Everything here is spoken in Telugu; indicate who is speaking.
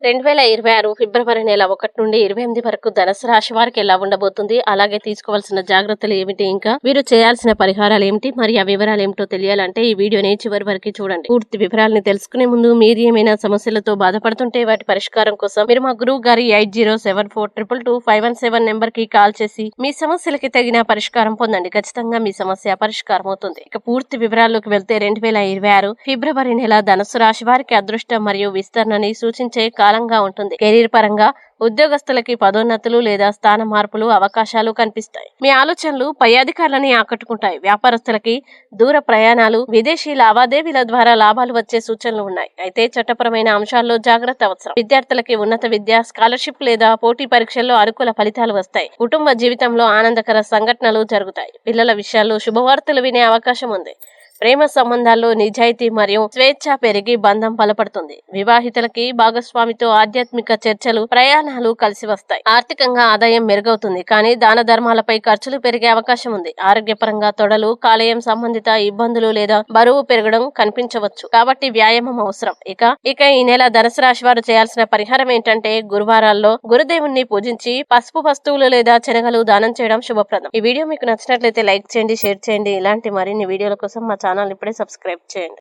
Speaker 1: 2026 ఫిబ్రవరి నెల 1 నుండి 28 వరకు ధనుసు రాశి వారికి ఎలా ఉండబోతుంది, అలాగే తీసుకోవాల్సిన జాగ్రత్తలు ఏమిటి, ఇంకా వీరు చేయాల్సిన పరిహారాలు ఏమిటి, మరి ఆ వివరాలు ఏమిటో తెలియాలంటే ఈ వీడియోని చివరి వరకు చూడండి. పూర్తి వివరాలని తెలుసుకునే ముందు మీరు ఏమైనా సమస్యలతో బాధపడుతుంటే వాటి పరిష్కారం కోసం మీరు మా గురువు గారి 8074222517 నెంబర్ కి కాల్ చేసి మీ సమస్యలకి తగిన పరిష్కారం పొందండి. ఖచ్చితంగా మీ సమస్య పరిష్కారం అవుతుంది. ఇక పూర్తి వివరాల్లోకి వెళ్తే 2026 ఫిబ్రవరి నెల ధనుసు రాశి వారికి అదృష్టం మరియు విస్తరణని సూచించే కాలంగా ఉంటుంది. కెరీర్ పరంగా ఉద్యోగస్తులకి పదోన్నతులు లేదా స్థాన మార్పులు అవకాశాలు కనిపిస్తాయి. మీ ఆలోచనలు పై అధికారులని ఆకట్టుకుంటాయి. వ్యాపారస్తులకి దూర ప్రయాణాలు, విదేశీ లావాదేవీల ద్వారా లాభాలు వచ్చే సూచనలు ఉన్నాయి. అయితే చట్టపరమైన అంశాల్లో జాగ్రత్త అవసరం. విద్యార్థులకి ఉన్నత విద్య, స్కాలర్షిప్ లేదా పోటీ పరీక్షల్లో అనుకూల ఫలితాలు వస్తాయి. కుటుంబ జీవితంలో ఆనందకర సంఘటనలు జరుగుతాయి. పిల్లల విషయాల్లో శుభవార్తలు వినే అవకాశం ఉంది. ప్రేమ సంబంధాల్లో నిజాయితీ మరియు స్వేచ్ఛ పెరిగి బంధం బలపడుతుంది. వివాహితులకి భాగస్వామితో ఆధ్యాత్మిక చర్చలు, ప్రయాణాలు కలిసి వస్తాయి. ఆర్థికంగా ఆదాయం మెరుగవుతుంది, కానీ దాన ధర్మాలపై ఖర్చులు పెరిగే అవకాశం ఉంది. ఆరోగ్యపరంగా తొడలు, కాలేయం సంబంధిత ఇబ్బందులు లేదా బరువు పెరగడం కనిపించవచ్చు, కాబట్టి వ్యాయామం అవసరం. ఇక ఈ నెల ధనుసు రాశి వారు చేయాల్సిన పరిహారం ఏంటంటే, గురువారాల్లో గురుదేవుణ్ణి పూజించి పసుపు వస్తువులు లేదా శనగలు దానం చేయడం శుభప్రదం. ఈ వీడియో మీకు నచ్చినట్లయితే లైక్ చేయండి, షేర్ చేయండి. ఇలాంటి మరిన్ని వీడియోల కోసం మా ఛానల్ ఇప్పుడే సబ్స్క్రైబ్ చేయండి.